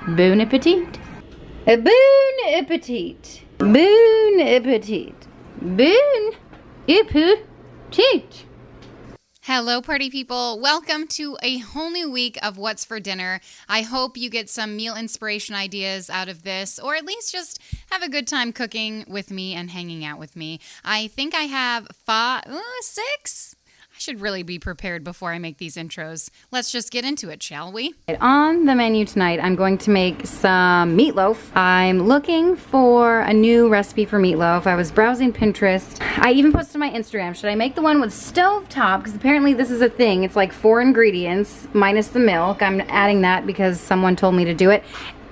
Bon appetit. Bon appetit. Bon appetit. Bon appetit. Hello, party people. Welcome to a whole new week of What's for Dinner. I hope you get some meal inspiration ideas out of this, or at least just have a good time cooking with me and hanging out with me. I think I have six. I should really be prepared before I make these intros. Let's just get into it, shall we? On the menu tonight, I'm going to make some meatloaf. I'm looking for a new recipe for meatloaf. I was browsing Pinterest. I even posted on my Instagram. Should I make the one with stovetop? Because apparently this is a thing. It's like 4 ingredients minus the milk. I'm adding that because someone told me to do it.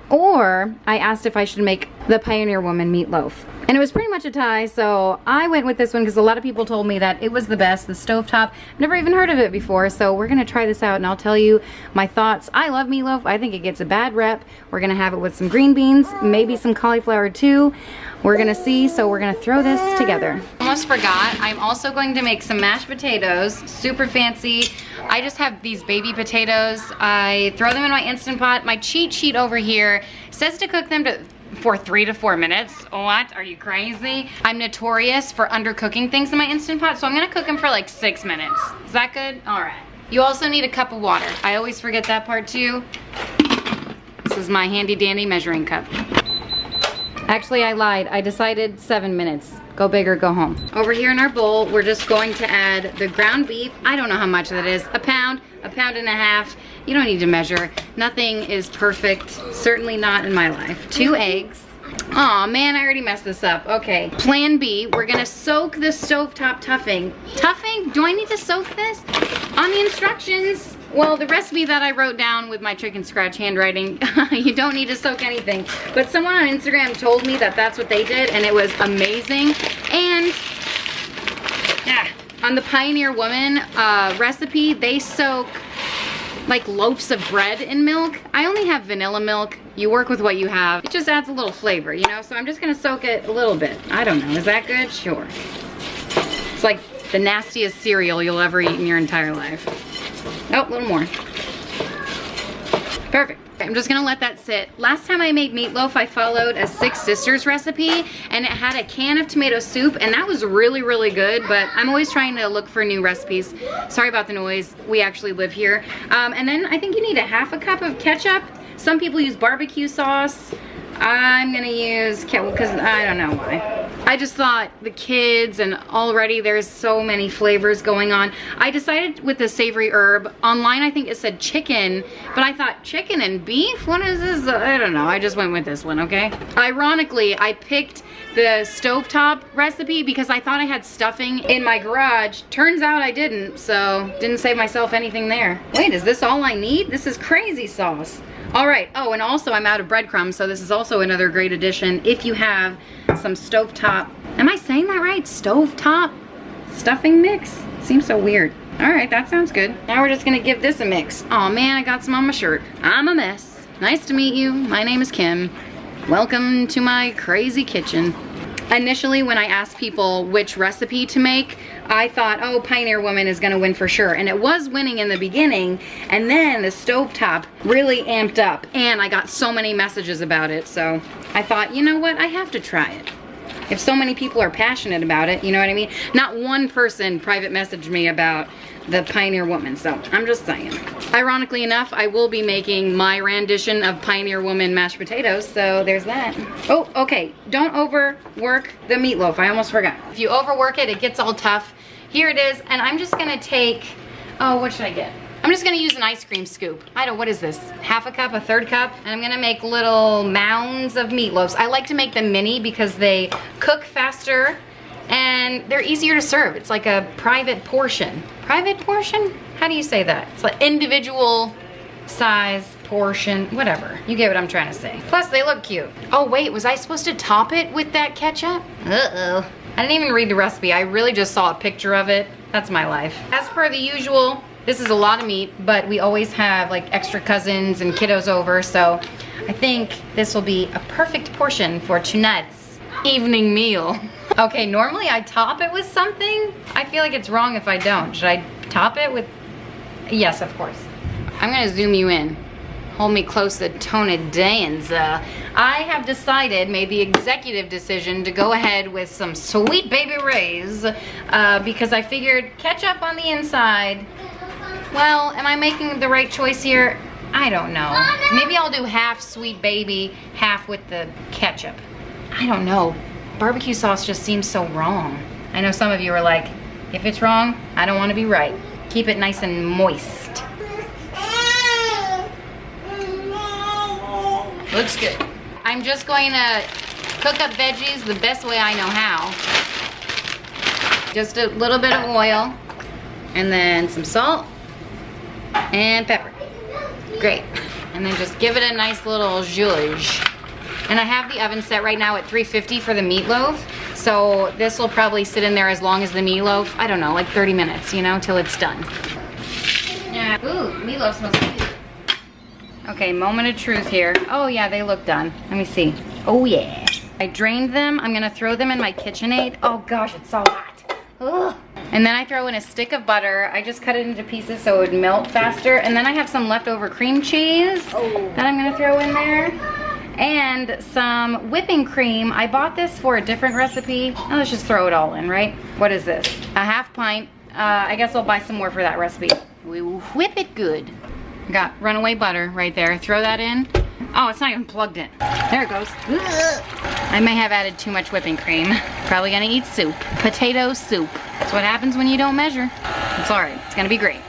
Or I asked if I should make the Pioneer Woman meatloaf. And it was pretty much a tie, so I went with this one because a lot of people told me that it was the best, the stovetop. I've never even heard of it before, so we're gonna try this out and I'll tell you my thoughts. I love meatloaf. I think it gets a bad rep. We're gonna have it with some green beans, maybe some cauliflower too. We're gonna see, so we're gonna throw this together. Almost forgot, I'm also going to make some mashed potatoes, super fancy. I just have these baby potatoes. I throw them in my Instant Pot. My cheat sheet over here says to cook them for 3 to 4 minutes. What? Are you crazy? I'm notorious for undercooking things in my Instant Pot, so I'm gonna cook them for like 6 minutes. Is that good? All right. You also need a cup of water. I always forget that part too. This is my handy dandy measuring cup. Actually, I lied. I decided 7 minutes. Go big or go home. Over here in our bowl, we're just going to add the ground beef. I don't know how much that is. A pound and a half. You don't need to measure. Nothing is perfect. Certainly not in my life. 2 eggs. Aw, man, I already messed this up. Okay, plan B, we're gonna soak the stovetop tuffing. Tuffing? Do I need to soak this? On the instructions, well, the recipe that I wrote down with my chicken scratch handwriting, you don't need to soak anything. But someone on Instagram told me that that's what they did, and it was amazing. And on the Pioneer Woman recipe, they soak like loaves of bread in milk. I only have vanilla milk. You work with what you have. It just adds a little flavor, you know? So I'm just gonna soak it a little bit. I don't know, is that good? Sure. It's like the nastiest cereal you'll ever eat in your entire life. Oh, a little more. Perfect. I'm just gonna let that sit. Last time I made meatloaf, I followed a Six Sisters recipe, and it had a can of tomato soup, and that was really, really good, but I'm always trying to look for new recipes. Sorry about the noise. We actually live here. And then I think you need a half a cup of ketchup. Some people use barbecue sauce. I'm gonna use ketchup because I don't know why. I just thought the kids, and already there's so many flavors going on. I decided with the savory herb. Online I think it said chicken, but I thought chicken and beef? What is this? I don't know. I just went with this one, okay? Ironically, I picked the stovetop recipe because I thought I had stuffing in my garage. Turns out I didn't, so didn't save myself anything there. Wait, is this all I need? This is crazy sauce. All right, oh, and also I'm out of breadcrumbs, so this is also another great addition if you have some stovetop. Am I saying that right? Stovetop stuffing mix? Seems so weird. All right, that sounds good. Now we're just gonna give this a mix. Oh man, I got some on my shirt. I'm a mess. Nice to meet you. My name is Kim. Welcome to my crazy kitchen. Initially, when I asked people which recipe to make, I thought, oh, Pioneer Woman is gonna win for sure. And it was winning in the beginning, and then the stovetop really amped up, and I got so many messages about it, so I thought, you know what, I have to try it. If so many people are passionate about it, you know what I mean? Not one person private messaged me about the Pioneer Woman, so I'm just saying. Ironically enough, I will be making my rendition of Pioneer Woman mashed potatoes, so there's that. Oh, okay, don't overwork the meatloaf, I almost forgot. If you overwork it, it gets all tough. Here it is, and I'm just gonna take, oh, what should I get? I'm just gonna use an ice cream scoop. I don't, what is this? Half a cup, a third cup? And I'm gonna make little mounds of meatloaves. I like to make them mini because they cook faster and they're easier to serve. It's like a private portion. Private portion? How do you say that? It's like individual size portion, whatever. You get what I'm trying to say. Plus, they look cute. Oh wait, was I supposed to top it with that ketchup? Uh-oh. I didn't even read the recipe. I really just saw a picture of it. That's my life. As per the usual, this is a lot of meat, but we always have like extra cousins and kiddos over, so I think this will be a perfect portion for tonight's evening meal. Okay, normally I top it with something. I feel like it's wrong if I don't. Should I top it with, yes, of course. I'm gonna zoom you in. hold me close to Tony Danza. I have decided, made the executive decision to go ahead with some Sweet Baby Ray's because I figured ketchup on the inside. Well, am I making the right choice here? I don't know. Maybe I'll do half Sweet Baby, half with the ketchup. I don't know. Barbecue sauce just seems so wrong. I know some of you are like, if it's wrong, I don't want to be right. Keep it nice and moist. Looks good. I'm just going to cook up veggies the best way I know how. Just a little bit of oil, and then some salt and pepper. Great. And then just give it a nice little zhuzh. And I have the oven set right now at 350 for the meatloaf. So this will probably sit in there as long as the meatloaf. I don't know, like 30 minutes, you know, till it's done. Yeah. Ooh, meatloaf smells good. Okay, moment of truth here. Oh yeah, they look done. Let me see. Oh yeah. I drained them. I'm gonna throw them in my KitchenAid. Oh gosh, it's so hot. Ugh. And then I throw in a stick of butter. I just cut it into pieces so it would melt faster. And then I have some leftover cream cheese that I'm gonna throw in there. And some whipping cream. I bought this for a different recipe. Oh, let's just throw it all in, right? What is this? A half pint. I guess I'll buy some more for that recipe. We will whip it good. Got runaway butter right there. Throw that in. Oh, it's not even plugged in. There it goes. I may have added too much whipping cream. Probably gonna eat soup. Potato soup. That's what happens when you don't measure. It's alright. It's gonna be great.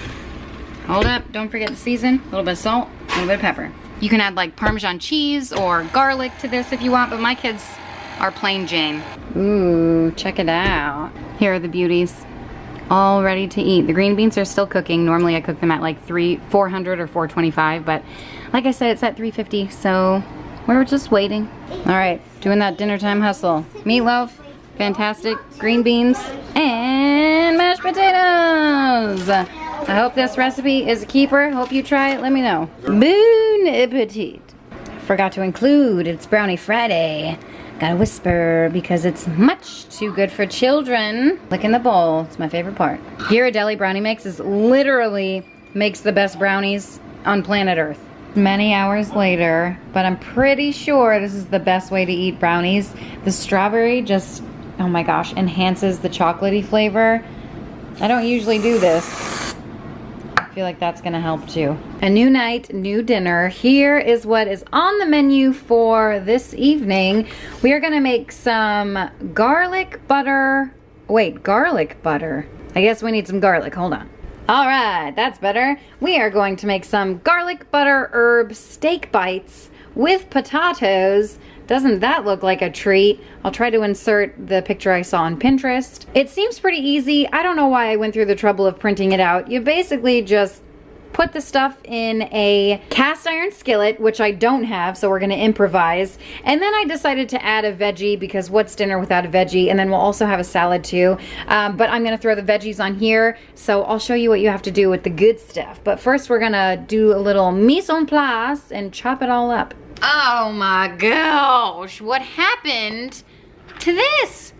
Hold up. Don't forget to season. A little bit of salt. A little bit of pepper. You can add like Parmesan cheese or garlic to this if you want, but my kids are plain Jane. Ooh, check it out. Here are the beauties. All ready to eat. The green beans are still cooking. Normally I cook them at like 400 or 425, but like I said, it's at 350, so we're just waiting. All right, doing that dinner time hustle. Meatloaf, fantastic, green beans, and mashed potatoes. I hope this recipe is a keeper. Hope you try it. Let me know. Bon appetit. Forgot to include, it's Brownie Friday. Gotta whisper because it's much too good for children. Look in the bowl. It's my favorite part. Ghirardelli brownie mix is literally makes the best brownies on planet Earth. Many hours later, but I'm pretty sure this is the best way to eat brownies. The strawberry just, oh my gosh, enhances the chocolatey flavor. I don't usually do this. I feel like that's gonna help too. A new night, new dinner. Here is what is on the menu for this evening. We are gonna make some garlic butter. Wait, garlic butter. I guess we need some garlic, hold on. All right, that's better. We are going to make some garlic butter herb steak bites with potatoes. Doesn't that look like a treat? I'll try to insert the picture I saw on Pinterest. It seems pretty easy. I don't know why I went through the trouble of printing it out. You basically just put the stuff in a cast iron skillet, which I don't have, so we're gonna improvise. And then I decided to add a veggie because what's dinner without a veggie? And then we'll also have a salad too. But I'm gonna throw the veggies on here, so I'll show you what you have to do with the good stuff. But first we're gonna do a little mise en place and chop it all up. Oh my gosh, what happened to this?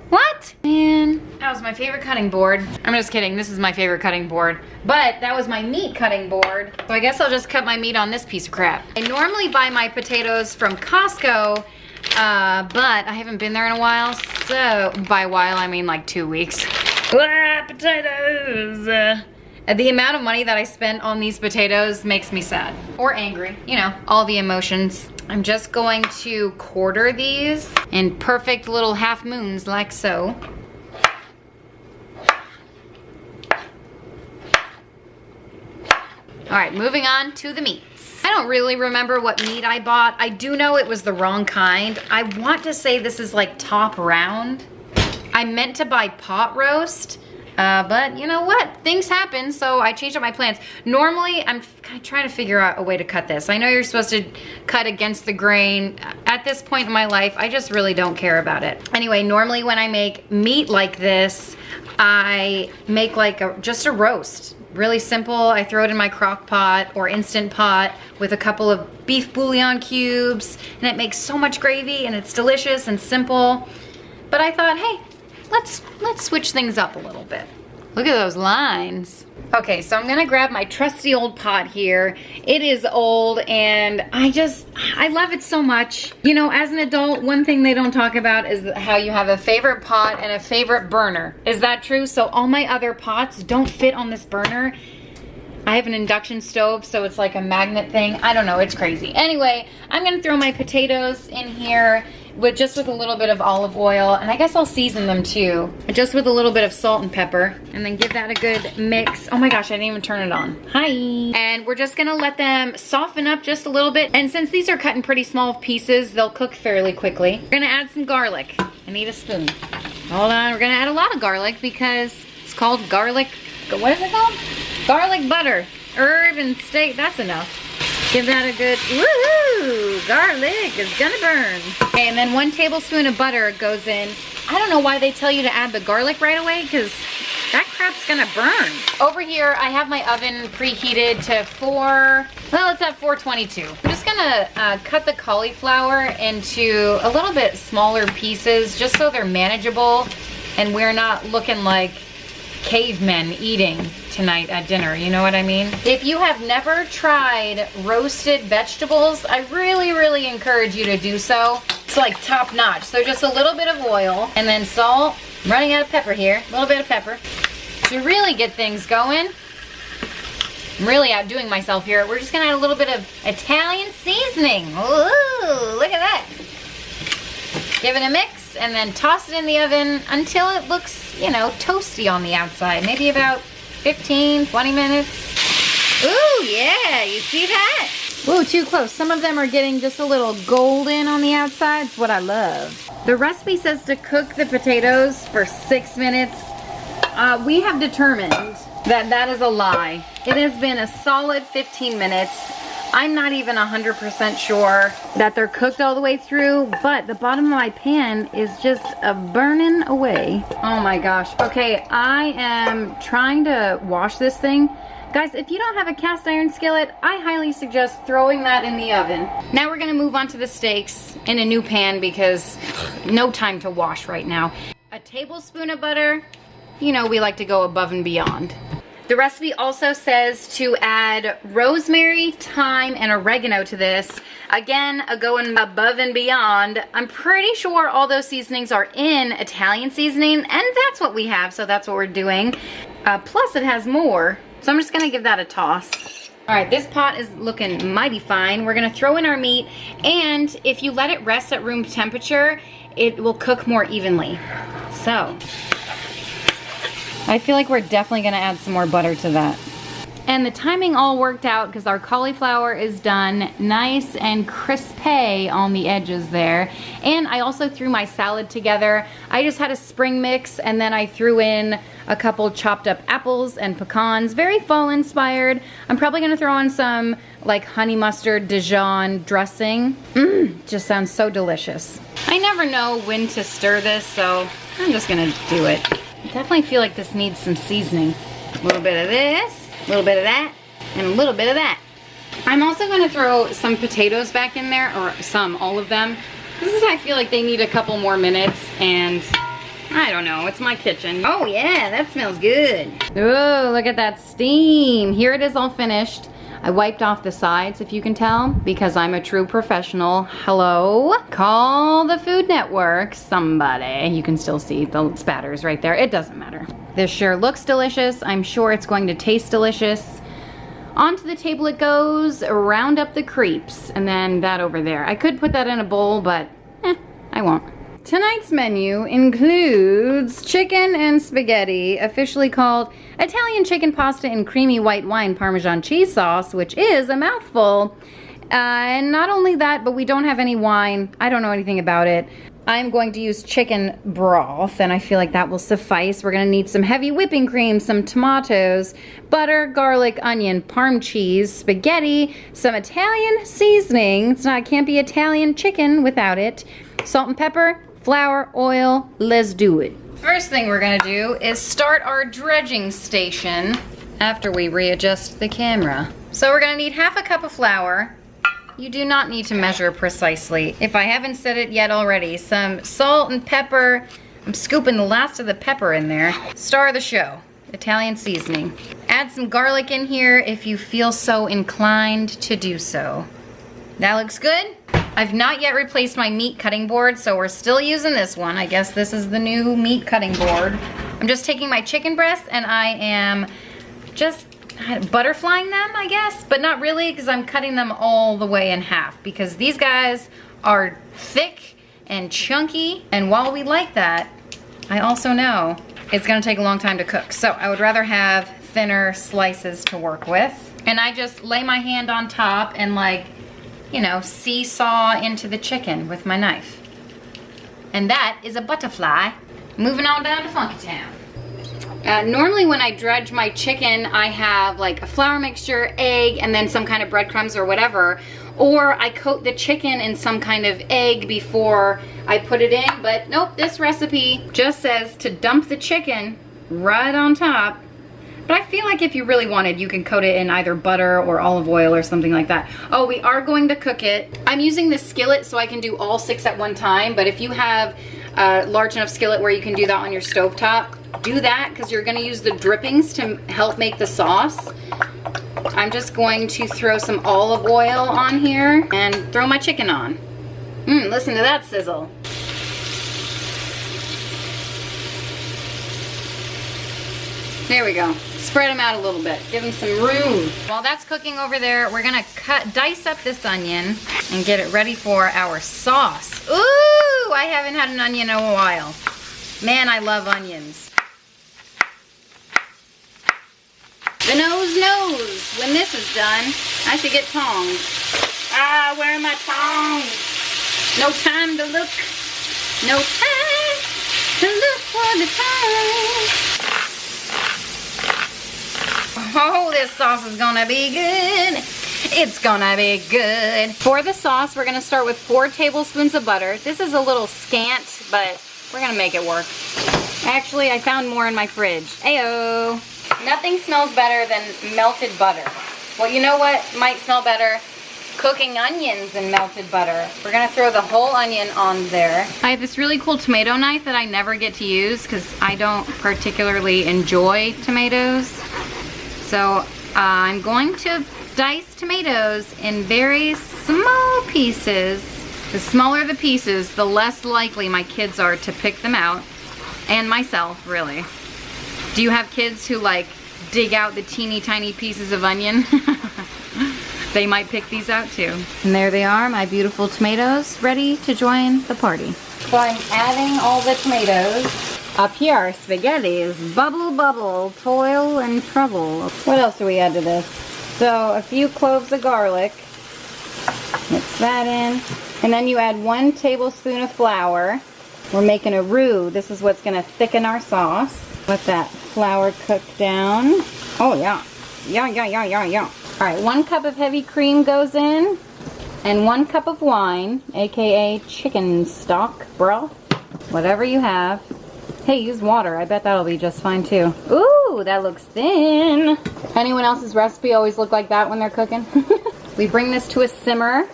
What? Man, that was my favorite cutting board. I'm just kidding, this is my favorite cutting board. But that was my meat cutting board. So I guess I'll just cut my meat on this piece of crap. I normally buy my potatoes from Costco, but I haven't been there in a while. So, by a while I mean like 2 weeks. Potatoes! The amount of money that I spent on these potatoes makes me sad. Or angry, you know, all the emotions. I'm just going to quarter these in perfect little half moons like so. All right, moving on to the meats. I don't really remember what meat I bought. I do know it was the wrong kind. I want to say this is like top round. I meant to buy pot roast. But you know what? Things happen, so I changed up my plans. Normally, I'm trying to figure out a way to cut this. I know you're supposed to cut against the grain. At this point in my life, I just really don't care about it. Anyway, normally when I make meat like this, I make like just a roast. Really simple. I throw it in my crock pot or Instant Pot with a couple of beef bouillon cubes, and it makes so much gravy, and it's delicious and simple. But I thought, hey, let's switch things up a little bit. Look at those lines. Okay, so I'm gonna grab my trusty old pot here. It is old and I love it so much. You know, as an adult, one thing they don't talk about is how you have a favorite pot and a favorite burner. Is that true? So all my other pots don't fit on this burner. I have an induction stove, so it's like a magnet thing. I don't know, it's crazy. Anyway, I'm gonna throw my potatoes in here with a little bit of olive oil, and I guess I'll season them too, just with a little bit of salt and pepper, and then give that a good mix. Oh my gosh, I didn't even turn it on. Hi. And we're just gonna let them soften up just a little bit, and since these are cut in pretty small pieces, they'll cook fairly quickly. We're gonna add some garlic. I need a spoon. Hold on, we're gonna add a lot of garlic because it's called garlic, what is it called? Garlic butter, herb and steak, that's enough. Give that a good, woohoo, garlic is gonna burn. Okay, and then 1 tablespoon of butter goes in. I don't know why they tell you to add the garlic right away, because that crap's gonna burn. Over here, I have my oven preheated to 422. I'm just gonna cut the cauliflower into a little bit smaller pieces, just so they're manageable, and we're not looking like cavemen eating tonight at dinner, you know what I mean? If you have never tried roasted vegetables, I really encourage you to do so. It's like top notch. So just a little bit of oil and then salt. I'm running out of pepper here, a little bit of pepper. To really get things going, I'm really outdoing myself here. We're just gonna add a little bit of Italian seasoning. Ooh, look at that. Give it a mix and then toss it in the oven until it looks, you know, toasty on the outside. Maybe about 15, 20 minutes. Ooh, yeah, you see that? Ooh, too close. Some of them are getting just a little golden on the outside. It's what I love. The recipe says to cook the potatoes for 6 minutes. We have determined that that is a lie. It has been a solid 15 minutes. I'm not even 100% sure that they're cooked all the way through, but the bottom of my pan is just burning away. Oh my gosh. Okay, I am trying to wash this thing. Guys, if you don't have a cast iron skillet, I highly suggest throwing that in the oven. Now we're gonna move on to the steaks in a new pan because no time to wash right now. A tablespoon of butter. You know, we like to go above and beyond. The recipe also says to add rosemary, thyme, and oregano to this. Again, going above and beyond. I'm pretty sure all those seasonings are in Italian seasoning, and that's what we have, so that's what we're doing. Plus it has more, so I'm just gonna give that a toss. All right, this pot is looking mighty fine. We're gonna throw in our meat, and if you let it rest at room temperature, it will cook more evenly. So, I feel like we're definitely gonna add some more butter to that. And the timing all worked out because our cauliflower is done nice and crispy on the edges there. And I also threw my salad together. I just had a spring mix and then I threw in a couple chopped up apples and pecans, very fall inspired. I'm probably gonna throw in some like honey mustard Dijon dressing. Just sounds so delicious. I never know when to stir this, so I'm just gonna do it. I definitely feel like this needs some seasoning. A little bit of this, a little bit of that, and a little bit of that. I'm also gonna throw some potatoes back in there, or all of them. This is, I feel like they need a couple more minutes, and I don't know, it's my kitchen. Oh yeah, that smells good. Oh, look at that steam. Here it is all finished. I wiped off the sides, if you can tell, because I'm a true professional. Hello? Call the Food Network, somebody. You can still see the spatters right there. It doesn't matter. This sure looks delicious. I'm sure it's going to taste delicious. Onto the table it goes, round up the creeps, and then that over there. I could put that in a bowl, but I won't. Tonight's menu includes chicken and spaghetti, officially called Italian chicken pasta and creamy white wine Parmesan cheese sauce, which is a mouthful. And not only that, but we don't have any wine. I don't know anything about it. I'm going to use chicken broth, and I feel like that will suffice. We're gonna need some heavy whipping cream, some tomatoes, butter, garlic, onion, parm cheese, spaghetti, some Italian seasoning. It can't be Italian chicken without it. Salt and pepper, flour, oil, let's do it. First thing we're gonna do is start our dredging station after we readjust the camera. So we're gonna need half a cup of flour. You do not need to measure precisely. If I haven't said it yet already, some salt and pepper. I'm scooping the last of the pepper in there. Star of the show. Italian seasoning. Add some garlic in here if you feel so inclined to do so. That looks good. I've not yet replaced my meat cutting board, so we're still using this one. I guess this is the new meat cutting board. I'm just taking my chicken breasts and I am just butterflying them, I guess, but not really, because I'm cutting them all the way in half because these guys are thick and chunky, and while we like that, I also know it's gonna take a long time to cook. So I would rather have thinner slices to work with. And I just lay my hand on top and, like, you know, seesaw into the chicken with my knife. And that is a butterfly. Moving on down to Funky Town. Normally when I dredge my chicken, I have like a flour mixture, egg, and then some kind of breadcrumbs or whatever. Or I coat the chicken in some kind of egg before I put it in. But nope, this recipe just says to dump the chicken right on top. But I feel like if you really wanted, you can coat it in either butter or olive oil or something like that. Oh, we are going to cook it. I'm using the skillet so I can do all 6 at one time. But if you have a large enough skillet where you can do that on your stovetop, do that, because you're going to use the drippings to help make the sauce. I'm just going to throw some olive oil on here and throw my chicken on. Listen to that sizzle. There we go. Spread them out a little bit. Give them some room. While that's cooking over there, we're gonna dice up this onion and get it ready for our sauce. Ooh, I haven't had an onion in a while. Man, I love onions. The nose knows when this is done. I should get tongs. Ah, where are my tongs? No time to look. No time to look for the tongs. Oh, this sauce is gonna be good. It's gonna be good. For the sauce, we're gonna start with 4 tablespoons of butter. This is a little scant, but we're gonna make it work. Actually, I found more in my fridge. Ayo. Nothing smells better than melted butter. Well, you know what might smell better? Cooking onions in melted butter. We're gonna throw the whole onion on there. I have this really cool tomato knife that I never get to use because I don't particularly enjoy tomatoes. So I'm going to dice tomatoes in very small pieces. The smaller the pieces, the less likely my kids are to pick them out. And myself, really. Do you have kids who like dig out the teeny tiny pieces of onion? They might pick these out too. And there they are, my beautiful tomatoes, ready to join the party. So I'm adding all the tomatoes. Up here are spaghettis, bubble bubble, toil and trouble. What else do we add to this? So a few cloves of garlic. Mix that in. And then you add 1 tablespoon of flour. We're making a roux. This is what's gonna thicken our sauce. Let that flour cook down. Oh yeah. Yeah. All right, 1 cup of heavy cream goes in. And 1 cup of wine, AKA chicken stock, broth, whatever you have. Hey, use water. I bet that'll be just fine too. Ooh, that looks thin. Anyone else's recipe always look like that when they're cooking? We bring this to a simmer.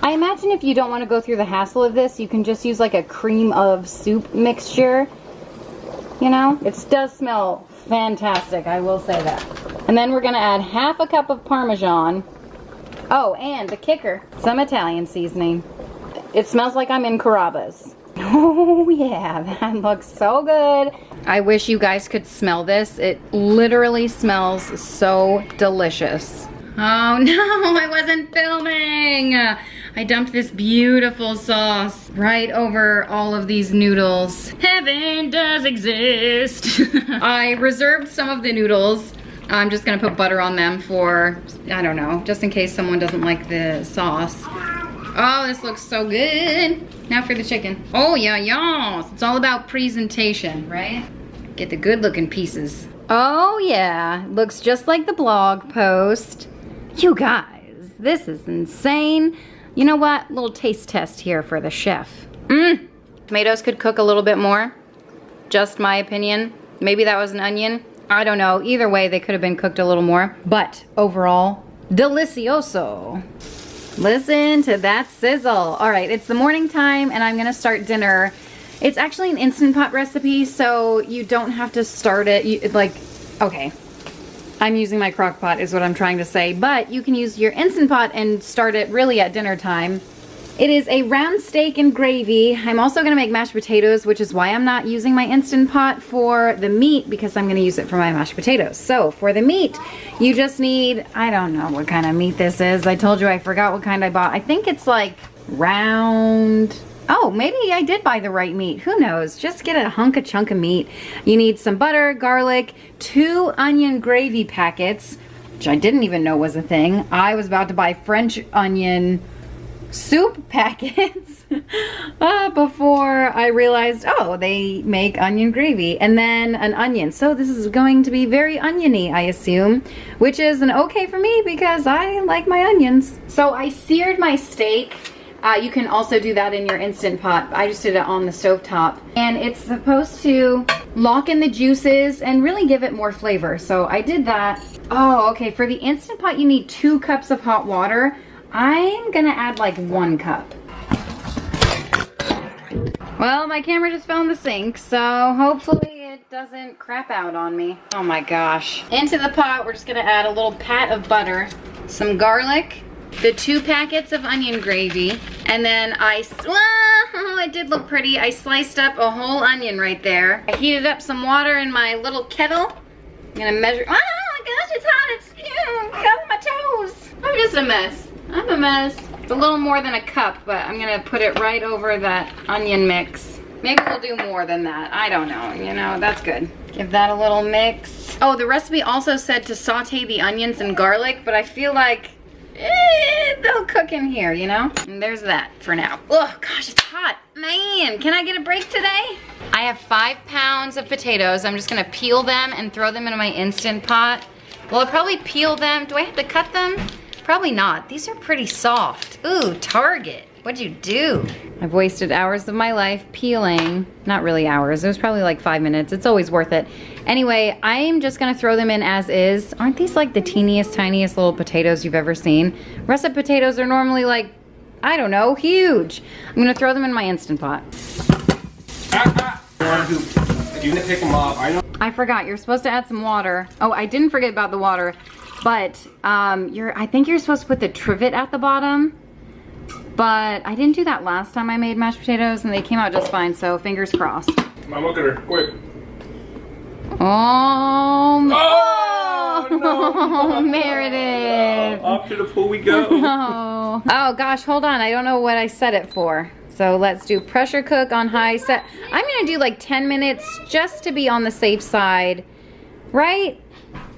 I imagine if you don't want to go through the hassle of this, you can just use like a cream of soup mixture. You know, it does smell fantastic, I will say that. And then we're gonna add 1/2 cup of Parmesan. Oh, and the kicker, some Italian seasoning. It smells like I'm in Carrabba's. Oh yeah, that looks so good. I wish you guys could smell this. It literally smells so delicious. Oh no, I wasn't filming. I dumped this beautiful sauce right over all of these noodles. Heaven does exist. I reserved some of the noodles. I'm just gonna put butter on them for, I don't know, just in case someone doesn't like the sauce. Oh, this looks so good. Now for the chicken. Oh yeah. It's all about presentation, right? Get the good looking pieces. Oh yeah, looks just like the blog post. You guys, this is insane. You know what? Little taste test here for the chef. Tomatoes could cook a little bit more. Just my opinion. Maybe that was an onion. I don't know. Either way, they could have been cooked a little more. But overall, delicioso. Listen to that sizzle. All right, it's the morning time and I'm gonna start dinner. It's actually an Instant Pot recipe, so you don't have to start it. Okay. I'm using my crock pot is what I'm trying to say, but you can use your Instant Pot and start it really at dinner time. It is a round steak and gravy. I'm also gonna make mashed potatoes, which is why I'm not using my Instant Pot for the meat, because I'm gonna use it for my mashed potatoes. So for the meat, you just need, I don't know what kind of meat this is. I told you I forgot what kind I bought. I think it's like round. Oh, maybe I did buy the right meat. Who knows? Just get a chunk of meat. You need some butter, garlic, 2 onion gravy packets, which I didn't even know was a thing. I was about to buy French onion soup packets before I realized, oh, they make onion gravy, and then an onion. So this is going to be very oniony, I assume, which is an okay for me because I like my onions. So I seared my steak. You can also do that in your Instant Pot. I just did it on the stovetop. And it's supposed to lock in the juices and really give it more flavor. So I did that. Oh, okay. For the Instant Pot, you need 2 cups of hot water. I'm gonna add like 1 cup. Well, my camera just fell in the sink, so hopefully it doesn't crap out on me. Oh my gosh. Into the pot, we're just gonna add a little pat of butter, some garlic, the 2 packets of onion gravy, and then oh, it did look pretty. I sliced up a whole onion right there. I heated up some water in my little kettle. I'm gonna measure. Oh my gosh, it's hot. It's got my toes. I'm just a mess. I'm a mess. It's a little more than a cup, but I'm gonna put it right over that onion mix. Maybe we'll do more than that. I don't know, you know, that's good. Give that a little mix. Oh, the recipe also said to saute the onions and garlic, but I feel like they'll cook in here, you know? And there's that for now. Oh gosh, it's hot. Man, can I get a break today? I have 5 pounds of potatoes. I'm just gonna peel them and throw them into my Instant Pot. Well, I'll probably peel them. Do I have to cut them? Probably not. These are pretty soft. Ooh, Target. What'd you do? I've wasted hours of my life peeling. Not really hours. It was probably like 5 minutes. It's always worth it. Anyway, I'm just gonna throw them in as is. Aren't these like the teeniest, tiniest little potatoes you've ever seen? Russet potatoes are normally like, I don't know, huge. I'm gonna throw them in my Instant Pot. You need to pick them up. I forgot, you're supposed to add some water. Oh, I didn't forget about the water, but I think you're supposed to put the trivet at the bottom. But I didn't do that last time I made mashed potatoes and they came out just fine, so fingers crossed. Mom, look at her, quick. Oh, no. Meredith. Off to the pool we go. Oh. Oh gosh, hold on, I don't know what I set it for. So let's do pressure cook on high set. I'm gonna do like 10 minutes just to be on the safe side, right?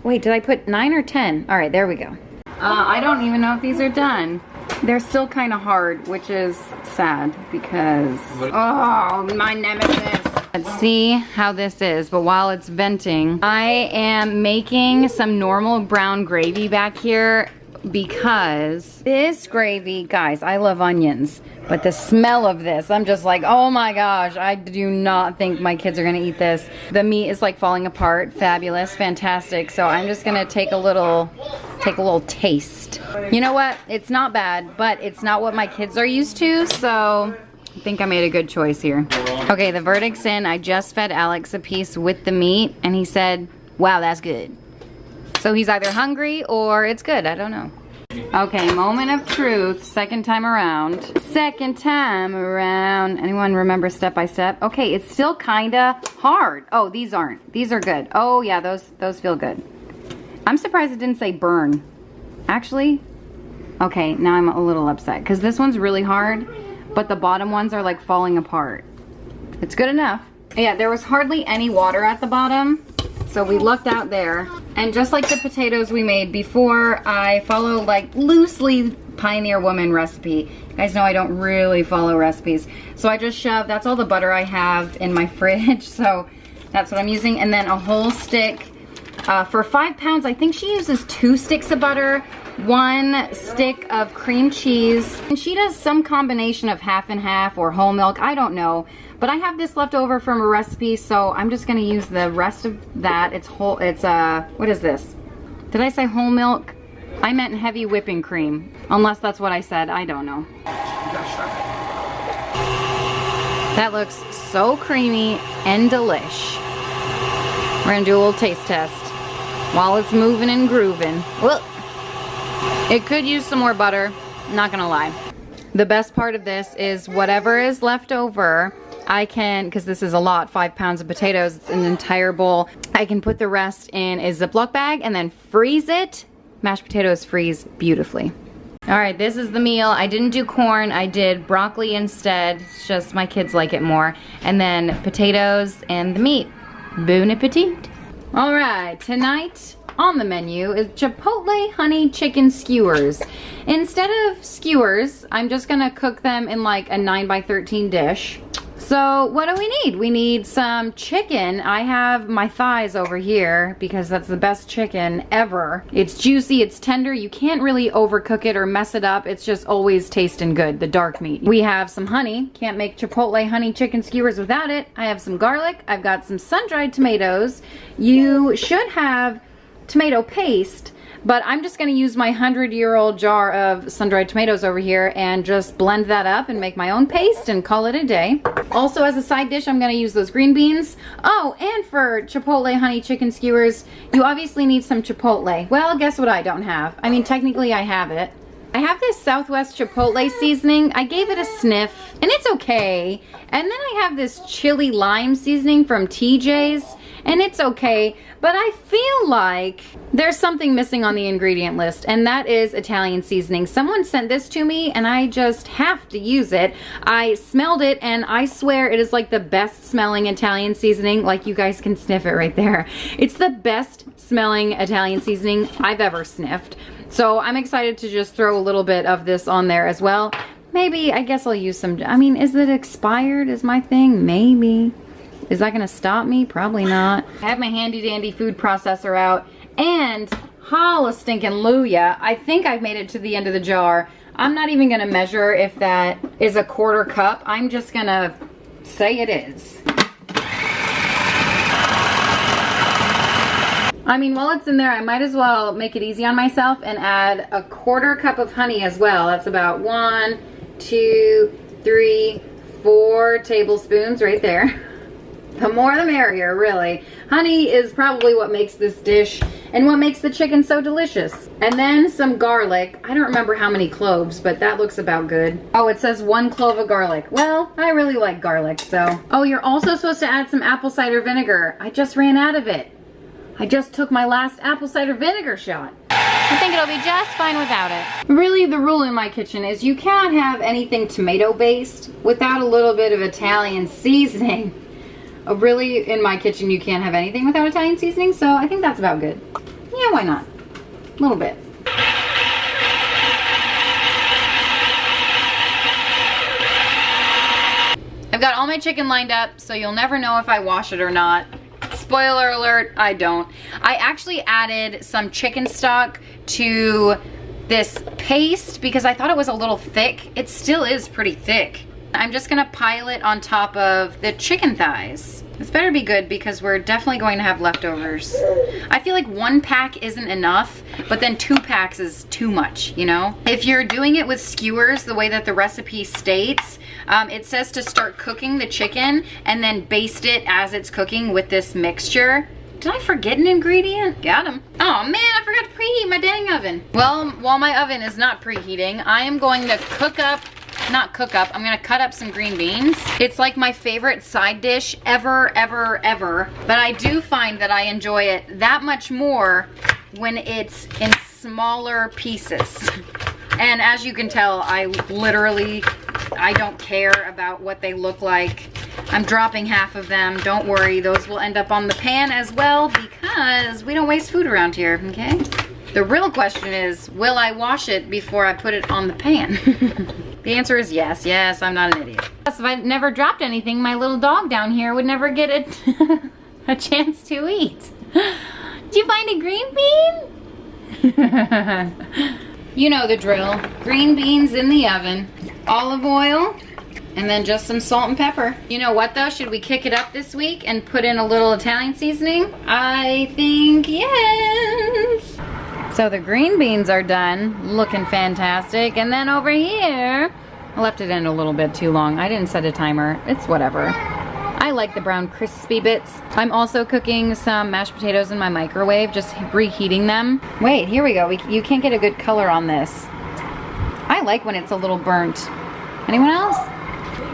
Wait, did I put 9 or 10? All right, there we go. I don't even know if these are done. They're still kind of hard, which is sad because, oh, my nemesis. Let's see how this is, but while it's venting, I am making some normal brown gravy back here because this gravy, guys, I love onions, but the smell of this, I'm just like, oh my gosh, I do not think my kids are gonna eat this. The meat is like falling apart, fabulous, fantastic. So I'm just gonna take a little taste. You know what? It's not bad, but it's not what my kids are used to, so I think I made a good choice here. Okay, the verdict's in. I just fed Alex a piece with the meat, and he said, wow, that's good. So he's either hungry or it's good, I don't know. Okay, moment of truth, second time around. Second time around. Anyone remember step by step? Okay, it's still kinda hard. Oh, these aren't. These are good. Oh yeah, those feel good. I'm surprised it didn't say burn. Actually, okay, now I'm a little upset because this one's really hard, but the bottom ones are like falling apart. It's good enough. Yeah, there was hardly any water at the bottom, so we lucked out there. And just like the potatoes we made before, I follow like loosely Pioneer Woman recipe. You guys know I don't really follow recipes. So I just shove, that's all the butter I have in my fridge, so that's what I'm using. And then a whole stick. For 5 pounds, I think she uses 2 sticks of butter, 1 stick of cream cheese. And she does some combination of half and half or whole milk, I don't know. But I have this left over from a recipe, so I'm just gonna use the rest of that. It's whole, it's what is this? Did I say whole milk? I meant heavy whipping cream. Unless that's what I said, I don't know. That looks so creamy and delish. We're gonna do a little taste test. while it's moving and grooving. Well, it could use some more butter, not gonna lie. The best part of this is whatever is left over, I can, because this is a lot, 5 pounds of potatoes, it's an entire bowl. I can put the rest in a Ziploc bag and then freeze it. Mashed potatoes freeze beautifully. All right, this is the meal. I didn't do corn, I did broccoli instead. It's just my kids like it more. And then potatoes and the meat. Bon appetit. All right, tonight on the menu is Chipotle honey chicken skewers. Instead of skewers, I'm just gonna cook them in like a 9x13 dish. So what do we need? We need some chicken. I have my thighs over here because that's the best chicken ever. It's juicy, it's tender. You can't really overcook it or mess it up. It's just always tasting good, the dark meat. We have some honey. Can't make Chipotle honey chicken skewers without it. I have some garlic. I've got some sun-dried tomatoes. You should have tomato paste, but I'm just gonna use my 100-year-old jar of sun-dried tomatoes over here and just blend that up and make my own paste and call it a day. Also, as a side dish, I'm gonna use those green beans. Oh, and for Chipotle honey chicken skewers, you obviously need some Chipotle. Well, guess what I don't have? I mean, technically I have it. I have this Southwest Chipotle seasoning. I gave it a sniff, and it's okay. And then I have this chili lime seasoning from TJ's, and it's okay. But I feel like there's something missing on the ingredient list, and that is Italian seasoning. Someone sent this to me, and I just have to use it. I smelled it, and I swear it is like the best smelling Italian seasoning. Like, you guys can sniff it right there. It's the best smelling Italian seasoning I've ever sniffed. So I'm excited to just throw a little bit of this on there as well. Maybe, I guess I'll use some, I mean, is it expired is my thing? Maybe. Is that gonna stop me? Probably not. I have my handy dandy food processor out, and holla stinkin' luya, I think I've made it to the end of the jar. I'm not even gonna measure if that is a 1/4 cup. I'm just gonna say it is. I mean, while it's in there, I might as well make it easy on myself and add a 1/4 cup of honey as well. That's about 1, 2, 3, 4 tablespoons right there. The more the merrier, really. Honey is probably what makes this dish and what makes the chicken so delicious. And then some garlic. I don't remember how many cloves, but that looks about good. Oh, it says 1 clove of garlic. Well, I really like garlic, so. Oh, you're also supposed to add some apple cider vinegar. I just ran out of it. I just took my last apple cider vinegar shot. I think it'll be just fine without it. Really, the rule in my kitchen is you cannot have anything tomato-based without a little bit of Italian seasoning. Really, in my kitchen, you can't have anything without Italian seasoning, so I think that's about good. Yeah, why not? A little bit. I've got all my chicken lined up, so you'll never know if I wash it or not. Spoiler alert, I don't. I actually added some chicken stock to this paste because I thought it was a little thick. It still is pretty thick. I'm just gonna pile it on top of the chicken thighs. This better be good because we're definitely going to have leftovers. I feel like 1 pack isn't enough, but then 2 packs is too much, you know? If you're doing it with skewers, the way that the recipe states, it says to start cooking the chicken and then baste it as it's cooking with this mixture. Did I forget an ingredient? Got him. Oh man, I forgot to preheat my dang oven. Well, while my oven is not preheating, I am going to I'm gonna cut up some green beans. It's like my favorite side dish ever, ever, ever. But I do find that I enjoy it that much more when it's in smaller pieces. And as you can tell, I don't care about what they look like. I'm dropping half of them. Don't worry, those will end up on the pan as well because we don't waste food around here, okay? The real question is, will I wash it before I put it on the pan? The answer is yes. Yes, I'm not an idiot. If I never dropped anything, my little dog down here would never get a chance to eat. Did you find a green bean? You know the drill. Green beans in the oven, olive oil, and then just some salt and pepper. You know what though? Should we kick it up this week and put in a little Italian seasoning? I think yes. So the green beans are done, looking fantastic. And then over here, I left it in a little bit too long. I didn't set a timer, it's whatever. I like the brown crispy bits. I'm also cooking some mashed potatoes in my microwave, just reheating them. Wait, here we go. You can't get a good color on this. I like when it's a little burnt. Anyone else?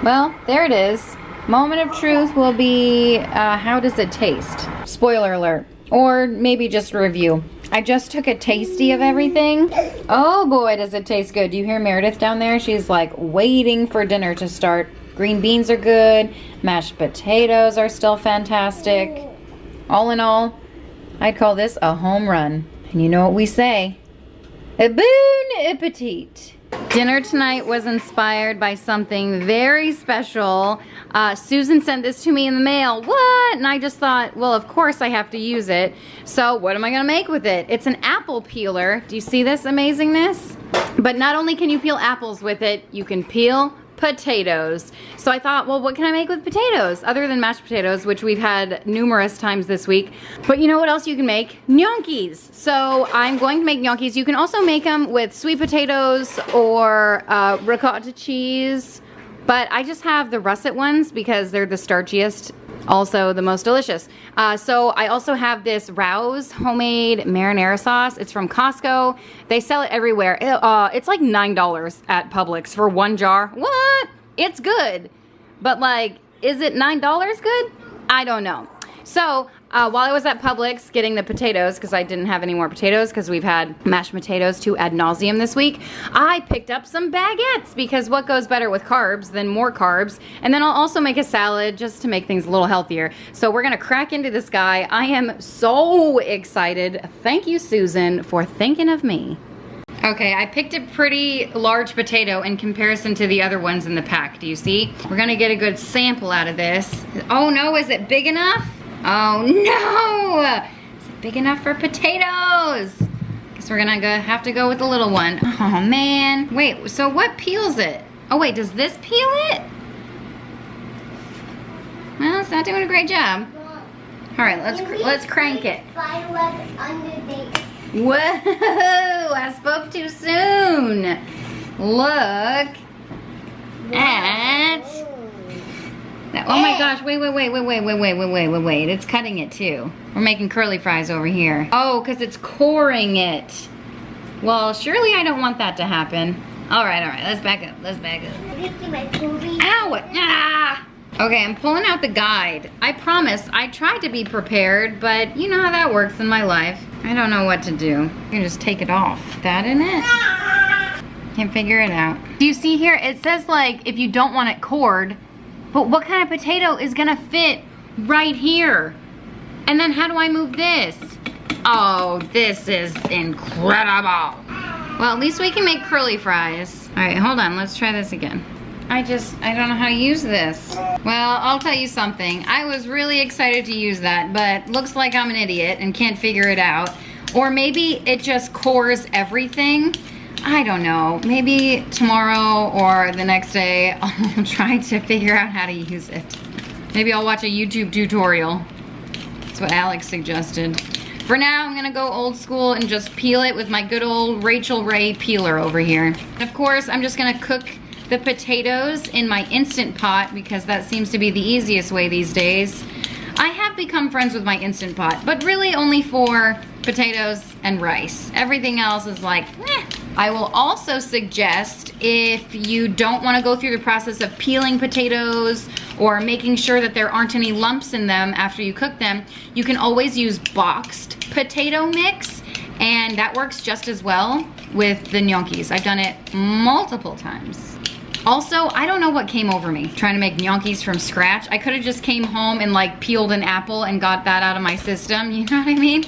Well, there it is. Moment of truth will be, how does it taste? Spoiler alert. Or maybe just a review. I just took a tasty of everything. Oh boy, does it taste good. Do you hear Meredith down there? She's like waiting for dinner to start. Green beans are good. Mashed potatoes are still fantastic. All in all, I'd call this a home run. And you know what we say? A bon appetit. Dinner tonight was inspired by something very special. Susan sent this to me in the mail. What? And I just thought, well, of course I have to use it. So what am I gonna make with it? It's an apple peeler. Do you see this amazingness? But not only can you peel apples with it, you can peel potatoes. So I thought, well, what can I make with potatoes other than mashed potatoes, which we've had numerous times this week. But you know what else you can make? Gnocchis. So I'm going to make gnocchis. You can also make them with sweet potatoes or ricotta cheese, but I just have the russet ones because they're the starchiest, also the most delicious. So I also have this Rouse homemade marinara sauce. It's from Costco. They sell it everywhere. It's like $9 at Publix for one jar. What? It's good. But like, is it $9 good? I don't know. So while I was at Publix getting the potatoes, because I didn't have any more potatoes because we've had mashed potatoes to ad nauseum this week, I picked up some baguettes because what goes better with carbs than more carbs? And then I'll also make a salad just to make things a little healthier. So we're gonna crack into this guy. I am so excited. Thank you, Susan, for thinking of me. Okay, I picked a pretty large potato in comparison to the other ones in the pack. Do you see? We're gonna get a good sample out of this. Oh no, is it big enough? Oh no! Is it big enough for potatoes? Guess we're gonna have to go with the little one. Oh man. Wait, so what peels it? Oh wait, does this peel it? Well, it's not doing a great job. All right, let's crank it. Whoa, I spoke too soon. Look at that. Oh my gosh, wait. It's cutting it too. We're making curly fries over here. Oh, because it's coring it. Well, surely I don't want that to happen. All right, let's back up. Ow! Ah! Okay, I'm pulling out the guide. I promise, I tried to be prepared, but you know how that works in my life. I don't know what to do. I can just take it off. That in it? Can't figure it out. Do you see here? It says like, if you don't want it cored, but what kind of potato is gonna fit right here? And then how do I move this? Oh, this is incredible. Well, at least we can make curly fries. All right, hold on, let's try this again. I don't know how to use this. Well, I'll tell you something. I was really excited to use that, but looks like I'm an idiot and can't figure it out. Or maybe it just cores everything. I don't know. Maybe tomorrow or the next day, I'll try to figure out how to use it. Maybe I'll watch a YouTube tutorial. That's what Alex suggested. For now, I'm gonna go old school and just peel it with my good old Rachel Ray peeler over here. And of course, I'm just gonna cook the potatoes in my Instant Pot because that seems to be the easiest way these days. I have become friends with my Instant Pot, but really only for potatoes and rice. Everything else is like, eh. I will also suggest if you don't want to go through the process of peeling potatoes or making sure that there aren't any lumps in them after you cook them, you can always use boxed potato mix, and that works just as well with the gnocchis. I've done it multiple times. Also, I don't know what came over me trying to make gnocchis from scratch. I could have just came home and like peeled an apple and got that out of my system, you know what I mean?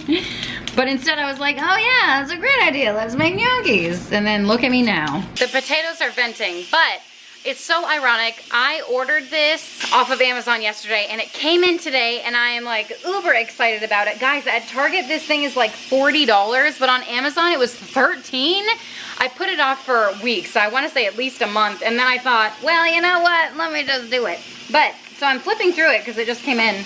But instead I was like, oh yeah, that's a great idea, let's make gnocchis. And then look at me now. The potatoes are venting, but it's so ironic. I ordered this off of Amazon yesterday and it came in today and I am like uber excited about it. Guys, at Target this thing is like $40, but on Amazon it was $13. I put it off for weeks, I want to say at least a month, and then I thought, well, you know what, let me just do it. But, so I'm flipping through it because it just came in.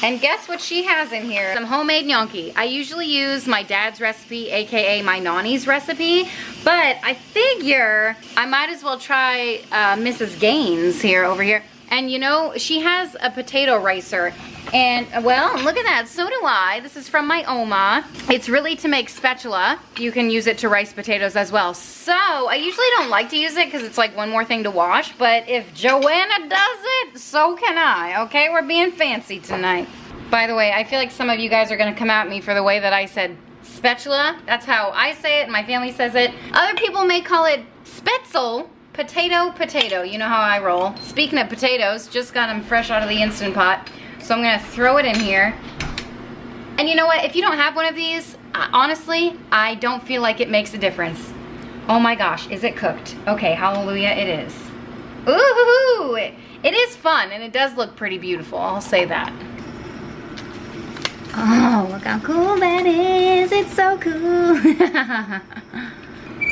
And guess what she has in here? Some homemade gnocchi. I usually use my dad's recipe, aka my Nani's recipe, but I figure I might as well try Mrs. Gaines here over here. And you know, she has a potato ricer. And well, look at that, so do I. This is from my Oma. It's really to make spatula. You can use it to rice potatoes as well. So I usually don't like to use it because it's like one more thing to wash, but if Joanna does it, so can I, okay? We're being fancy tonight. By the way, I feel like some of you guys are gonna come at me for the way that I said spatula. That's how I say it, and my family says it. Other people may call it spätzle. Potato. You know how I roll. Speaking of potatoes, just got them fresh out of the Instant Pot. So I'm gonna throw it in here. And you know what? If you don't have one of these, honestly, I don't feel like it makes a difference. Oh my gosh, is it cooked? Okay, hallelujah, it is. Ooh, it is fun, and it does look pretty beautiful, I'll say that. Oh, look how cool that is. It's so cool.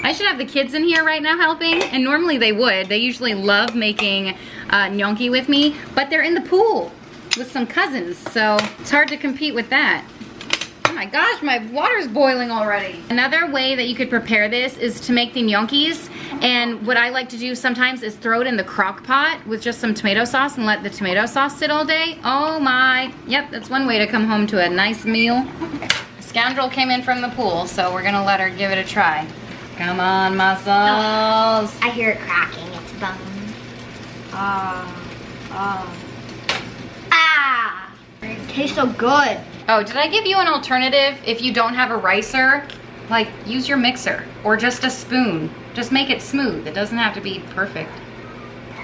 I should have the kids in here right now helping, and normally they would. They usually love making gnocchi with me, but they're in the pool with some cousins, so it's hard to compete with that. Oh my gosh, my water's boiling already. Another way that you could prepare this is to make the gnocchis, and what I like to do sometimes is throw it in the crock pot with just some tomato sauce and let the tomato sauce sit all day. Oh my, yep, that's one way to come home to a nice meal. The scoundrel came in from the pool, so we're gonna let her give it a try. Come on, muscles. Oh, I hear it cracking, it's bone. Ah. It tastes so good. Oh, did I give you an alternative? If you don't have a ricer, like use your mixer or just a spoon. Just make it smooth. It doesn't have to be perfect.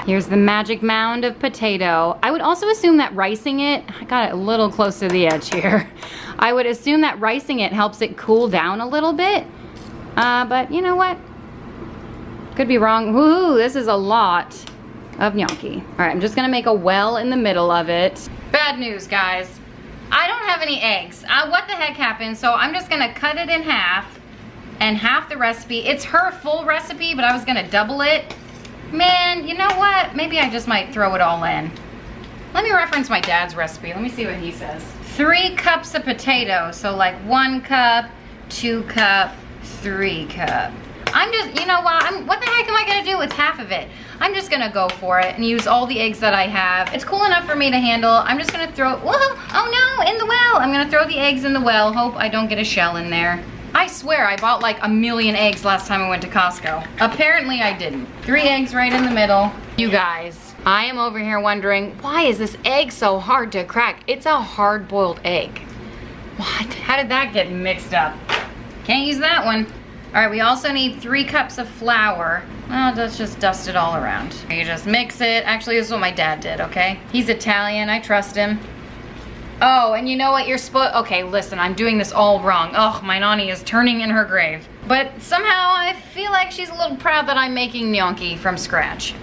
Here's the magic mound of potato. I would also assume that ricing it, I got it a little close to the edge here. I would assume that ricing it helps it cool down a little bit. But you know what? Could be wrong. Woohoo, this is a lot of gnocchi. All right, I'm just gonna make a well in the middle of it. Bad news, guys. I don't have any eggs. What the heck happened? So I'm just gonna cut it in half and half the recipe. It's her full recipe, but I was gonna double it. Man, you know what? Maybe I just might throw it all in. Let me reference my dad's recipe. Let me see what he says. 3 cups of potato. So like 1 cup, 2 cup, 3 cup. I'm just, you know what the heck am I gonna do with half of it? I'm just gonna go for it and use all the eggs that I have. It's cool enough for me to handle. I'm just gonna throw, whoa, oh no, in the well. I'm gonna throw the eggs in the well. Hope I don't get a shell in there. I swear I bought like 1,000,000 eggs last time I went to Costco. Apparently I didn't. 3 eggs right in the middle. You guys, I am over here wondering, why is this egg so hard to crack? It's a hard-boiled egg. What? How did that get mixed up? Can't use that one. All right, we also need 3 cups of flour. Well, let's just dust it all around. You just mix it. Actually, this is what my dad did, okay? He's Italian, I trust him. Oh, and you know what you're supposed, okay, listen, I'm doing this all wrong. Oh, my nanny is turning in her grave. But somehow I feel like she's a little proud that I'm making gnocchi from scratch.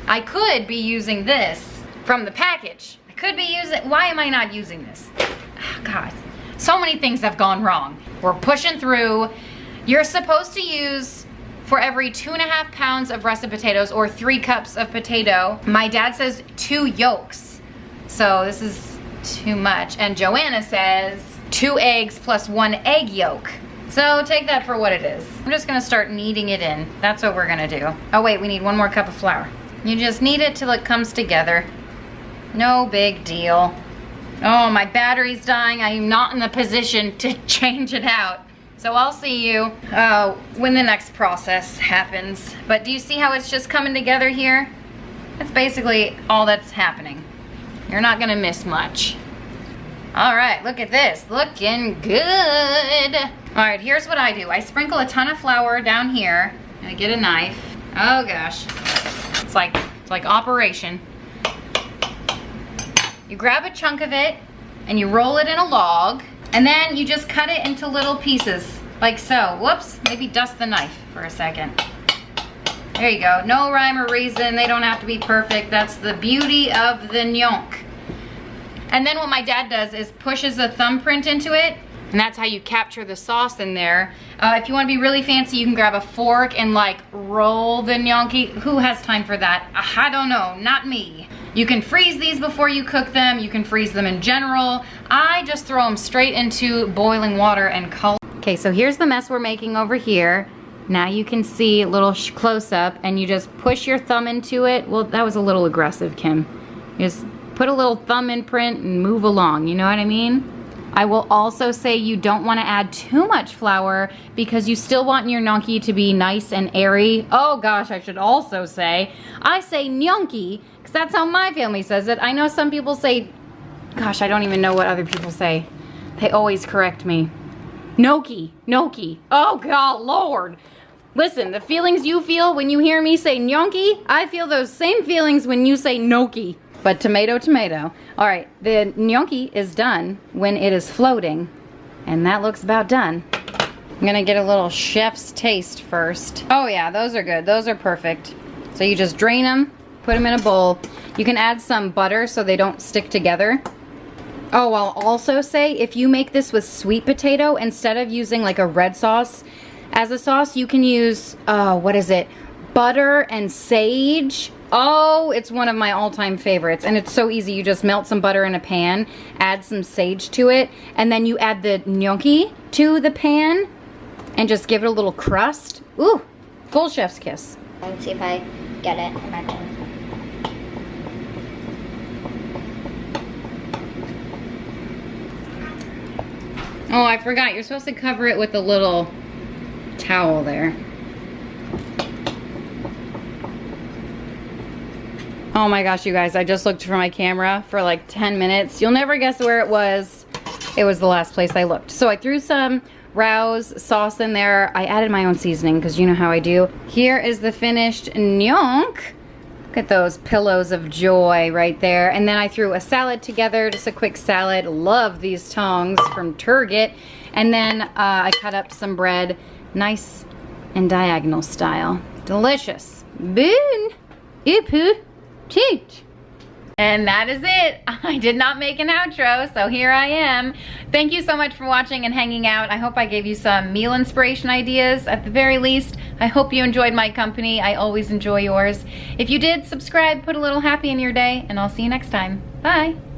I could be using this from the package. I could be using, why am I not using this? Oh, God, so many things have gone wrong. We're pushing through. You're supposed to use, for every 2.5 pounds of russet potatoes or 3 cups of potato, my dad says 2 yolks. So this is too much. And Joanna says 2 eggs plus 1 egg yolk. So take that for what it is. I'm just gonna start kneading it in. That's what we're gonna do. Oh wait, we need 1 more cup of flour. You just knead it till it comes together. No big deal. Oh, my battery's dying. I am not in the position to change it out. So I'll see you when the next process happens. But do you see how it's just coming together here? That's basically all that's happening. You're not gonna miss much. All right, look at this, looking good. All right, here's what I do. I sprinkle a ton of flour down here. I get a knife. Oh gosh, it's like Operation. You grab a chunk of it and you roll it in a log. And then you just cut it into little pieces, like so. Whoops, maybe dust the knife for a second. There you go, no rhyme or reason, they don't have to be perfect. That's the beauty of the gnocchi. And then what my dad does is pushes a thumbprint into it, and that's how you capture the sauce in there. If you wanna be really fancy, you can grab a fork and like roll the gnocchi. Who has time for that? I don't know, not me. You can freeze these before you cook them. You can freeze them in general. I just throw them straight into boiling water and color. Okay, so here's the mess we're making over here. Now you can see a little close up and you just push your thumb into it. Well, that was a little aggressive, Kim. Just put a little thumb imprint and move along, you know what I mean? I will also say you don't want to add too much flour because you still want your gnocchi to be nice and airy. Oh gosh, I should also say, I say gnocchi because that's how my family says it. I know some people say, gosh, I don't even know what other people say. They always correct me. Gnocchi, gnocchi. Oh God, Lord. Listen, the feelings you feel when you hear me say gnocchi, I feel those same feelings when you say gnocchi. But tomato, tomato. All right, the gnocchi is done when it is floating, and that looks about done. I'm gonna get a little chef's taste first. Oh yeah, those are good. Those are perfect. So you just drain them, put them in a bowl. You can add some butter so they don't stick together. Oh, I'll also say if you make this with sweet potato, instead of using like a red sauce as a sauce, you can use, what is it? Butter and sage. Oh, it's one of my all-time favorites, and it's so easy. You just melt some butter in a pan, add some sage to it, and then you add the gnocchi to the pan and just give it a little crust. Ooh, full chef's kiss. Let's see if I get it in my pan. Oh, I forgot. You're supposed to cover it with a little towel there. Oh my gosh, you guys, I just looked for my camera for like 10 minutes. You'll never guess where it was. It was the last place I looked. So I threw some Rouse sauce in there. I added my own seasoning because you know how I do. Here is the finished gnocchi. Look at those pillows of joy right there. And then I threw a salad together, just a quick salad. Love these tongs from Target. And then I cut up some bread, nice and diagonal style. Delicious. Boon. Ipu. Teach. And that is it. I did not make an outro, so here I am. Thank you so much for watching and hanging out. I hope I gave you some meal inspiration ideas at the very least. I hope you enjoyed my company. I always enjoy yours. If you did, subscribe, put a little happy in your day, and I'll see you next time. Bye.